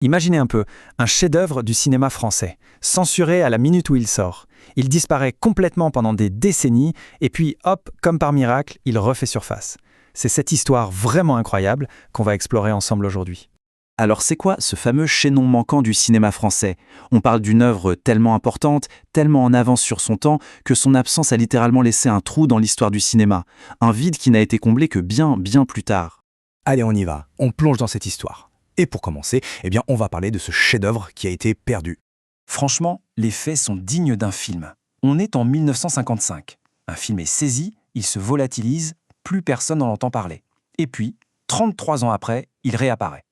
Imaginez un peu, un chef-d'œuvre du cinéma français, censuré à la minute où il sort. Il disparaît complètement pendant des décennies, et puis hop, comme par miracle, il refait surface. C'est cette histoire vraiment incroyable qu'on va explorer ensemble aujourd'hui. Alors c'est quoi ce fameux chaînon manquant du cinéma français? On parle d'une œuvre tellement importante, tellement en avance sur son temps, que son absence a littéralement laissé un trou dans l'histoire du cinéma. Un vide qui n'a été comblé que bien plus tard. Allez, on y va, on plonge dans cette histoire. Et pour commencer, on va parler de ce chef-d'œuvre qui a été perdu. Franchement, les faits sont dignes d'un film. On est en 1955. Un film est saisi, il se volatilise, plus personne n'en entend parler. Et puis, 33 ans après, il réapparaît.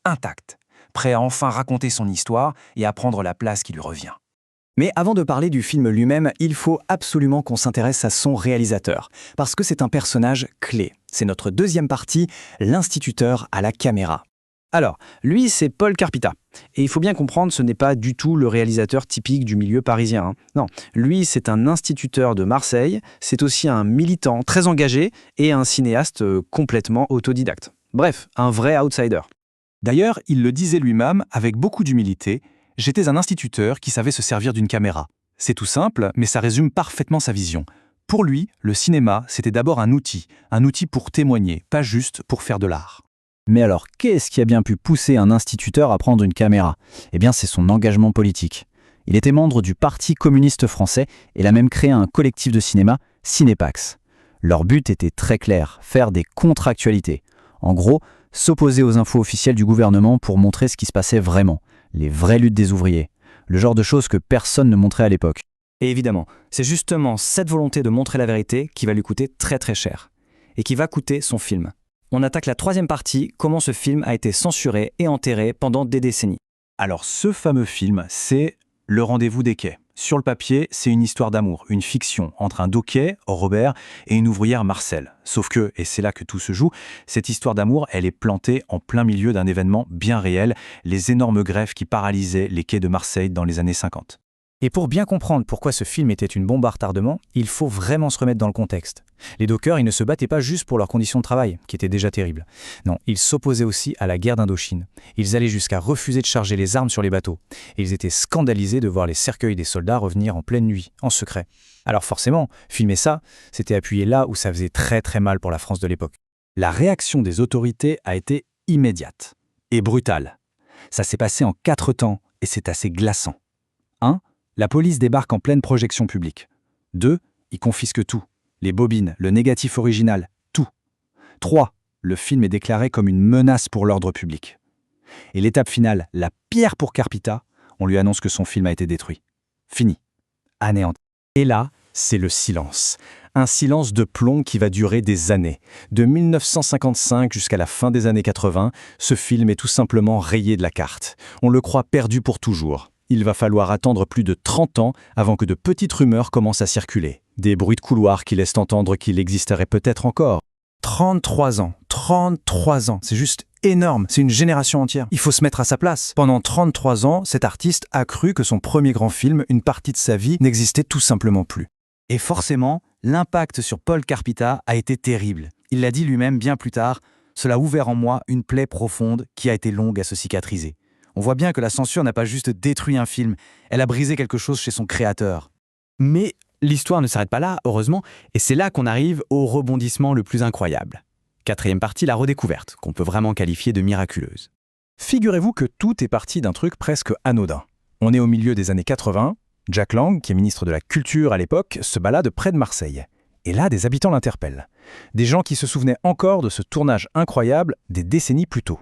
Intact, prêt à enfin raconter son histoire et à prendre la place qui lui revient. Mais avant de parler du film lui-même, il faut absolument qu'on s'intéresse à son réalisateur, parce que c'est un personnage clé. C'est notre deuxième partie, l'instituteur à la caméra. Alors, lui, c'est Paul Carpita. Et il faut bien comprendre, ce n'est pas du tout le réalisateur typique du milieu parisien. Non, lui, c'est un instituteur de Marseille, c'est aussi un militant très engagé et un cinéaste complètement autodidacte. Bref, un vrai outsider. D'ailleurs, il le disait lui-même avec beaucoup d'humilité, « J'étais un instituteur qui savait se servir d'une caméra. » C'est tout simple, mais ça résume parfaitement sa vision. Pour lui, le cinéma, c'était d'abord un outil pour témoigner, pas juste pour faire de l'art. Mais alors, qu'est-ce qui a bien pu pousser un instituteur à prendre une caméra? C'est son engagement politique. Il était membre du Parti communiste français et il a même créé un collectif de cinéma, Cinépax. Leur but était très clair, faire des contre-actualités. En gros, s'opposer aux infos officielles du gouvernement pour montrer ce qui se passait vraiment, les vraies luttes des ouvriers, le genre de choses que personne ne montrait à l'époque. Et évidemment, c'est justement cette volonté de montrer la vérité qui va lui coûter très très cher. Et qui va coûter son film. On attaque la troisième partie, comment ce film a été censuré et enterré pendant des décennies. Alors ce fameux film, c'est Le Rendez-vous des quais. Sur le papier, c'est une histoire d'amour, une fiction entre un docker, Robert, et une ouvrière, Marcel. Sauf que, et c'est là que tout se joue, cette histoire d'amour, elle est plantée en plein milieu d'un événement bien réel, les énormes grèves qui paralysaient les quais de Marseille dans les années 50. Et pour bien comprendre pourquoi ce film était une bombe à retardement, il faut vraiment se remettre dans le contexte. Les dockers, ils ne se battaient pas juste pour leurs conditions de travail, qui étaient déjà terribles. Non, ils s'opposaient aussi à la guerre d'Indochine. Ils allaient jusqu'à refuser de charger les armes sur les bateaux. Et ils étaient scandalisés de voir les cercueils des soldats revenir en pleine nuit, en secret. Alors forcément, filmer ça, c'était appuyer là où ça faisait très très mal pour la France de l'époque. La réaction des autorités a été immédiate et brutale. Ça s'est passé en 4 temps et c'est assez glaçant. 1. La police débarque en pleine projection publique. 2. Ils confisquent tout. Les bobines, le négatif original, tout. 3. Le film est déclaré comme une menace pour l'ordre public. Et l'étape finale, la pire pour Carpita, on lui annonce que son film a été détruit. Fini. Anéanti. Et là, c'est le silence. Un silence de plomb qui va durer des années. De 1955 jusqu'à la fin des années 80, ce film est tout simplement rayé de la carte. On le croit perdu pour toujours. Il va falloir attendre plus de 30 ans avant que de petites rumeurs commencent à circuler. Des bruits de couloir qui laissent entendre qu'il existerait peut-être encore. 33 ans, c'est juste énorme, c'est une génération entière. Il faut se mettre à sa place. Pendant 33 ans, cet artiste a cru que son premier grand film, une partie de sa vie, n'existait tout simplement plus. Et forcément, l'impact sur Paul Carpita a été terrible. Il l'a dit lui-même bien plus tard, cela a ouvert en moi une plaie profonde qui a été longue à se cicatriser. On voit bien que la censure n'a pas juste détruit un film, elle a brisé quelque chose chez son créateur. Mais l'histoire ne s'arrête pas là, heureusement, et c'est là qu'on arrive au rebondissement le plus incroyable. Quatrième partie, la redécouverte, qu'on peut vraiment qualifier de miraculeuse. Figurez-vous que tout est parti d'un truc presque anodin. On est au milieu des années 80, Jack Lang, qui est ministre de la Culture à l'époque, se balade près de Marseille. Et là, des habitants l'interpellent. Des gens qui se souvenaient encore de ce tournage incroyable des décennies plus tôt.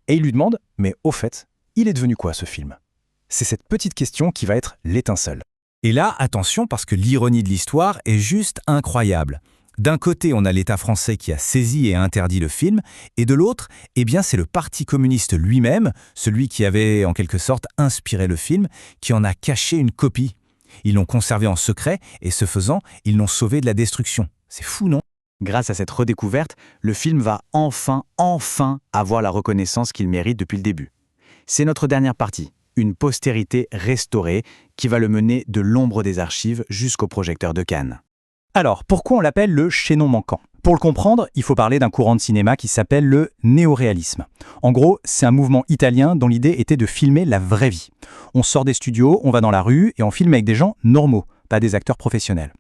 Et ils lui demandent, mais au fait, il est devenu quoi ce film? C'est cette petite question qui va être l'étincelle. Et là, attention, parce que l'ironie de l'histoire est juste incroyable. D'un côté, on a l'État français qui a saisi et interdit le film, et de l'autre, c'est le Parti communiste lui-même, celui qui avait en quelque sorte inspiré le film, qui en a caché une copie. Ils l'ont conservé en secret, et ce faisant, ils l'ont sauvé de la destruction. C'est fou, non? Grâce à cette redécouverte, le film va enfin avoir la reconnaissance qu'il mérite depuis le début. C'est notre dernière partie, une postérité restaurée qui va le mener de l'ombre des archives jusqu'au projecteur de Cannes. Alors, pourquoi on l'appelle le chaînon manquant? Pour le comprendre, il faut parler d'un courant de cinéma qui s'appelle le néoréalisme. En gros, c'est un mouvement italien dont l'idée était de filmer la vraie vie. On sort des studios, on va dans la rue et on filme avec des gens normaux, pas des acteurs professionnels.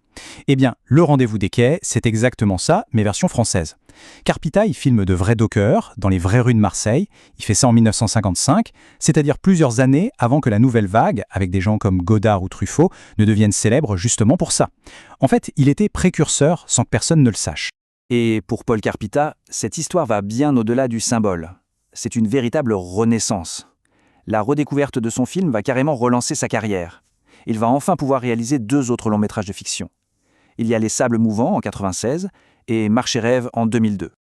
Eh bien, Le Rendez-vous des quais, c'est exactement ça, mais version française. Carpita, il filme de vrais dockers dans les vraies rues de Marseille. Il fait ça en 1955, c'est-à-dire plusieurs années avant que la nouvelle vague, avec des gens comme Godard ou Truffaut, ne devienne célèbre justement pour ça. En fait, il était précurseur sans que personne ne le sache. Et pour Paul Carpita, cette histoire va bien au-delà du symbole. C'est une véritable renaissance. La redécouverte de son film va carrément relancer sa carrière. Il va enfin pouvoir réaliser 2 autres longs métrages de fiction. Il y a Les Sables mouvants en 1996 et Marche et rêve en 2002.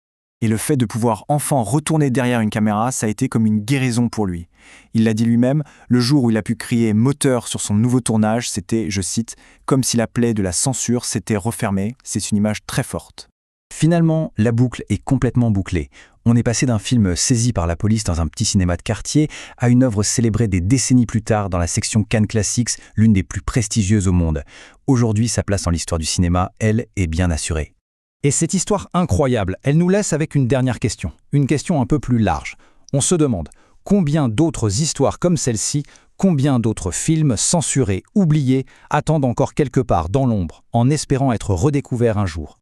Et le fait de pouvoir enfin retourner derrière une caméra, ça a été comme une guérison pour lui. Il l'a dit lui-même, le jour où il a pu crier moteur sur son nouveau tournage, c'était, je cite, « comme si la plaie de la censure s'était refermée ». C'est une image très forte. Finalement, la boucle est complètement bouclée. On est passé d'un film saisi par la police dans un petit cinéma de quartier à une œuvre célébrée des décennies plus tard dans la section Cannes Classics, l'une des plus prestigieuses au monde. Aujourd'hui, sa place dans l'histoire du cinéma, elle, est bien assurée. Et cette histoire incroyable, elle nous laisse avec une dernière question. Une question un peu plus large. On se demande, combien d'autres histoires comme celle-ci, combien d'autres films censurés, oubliés, attendent encore quelque part dans l'ombre, en espérant être redécouverts un jour ?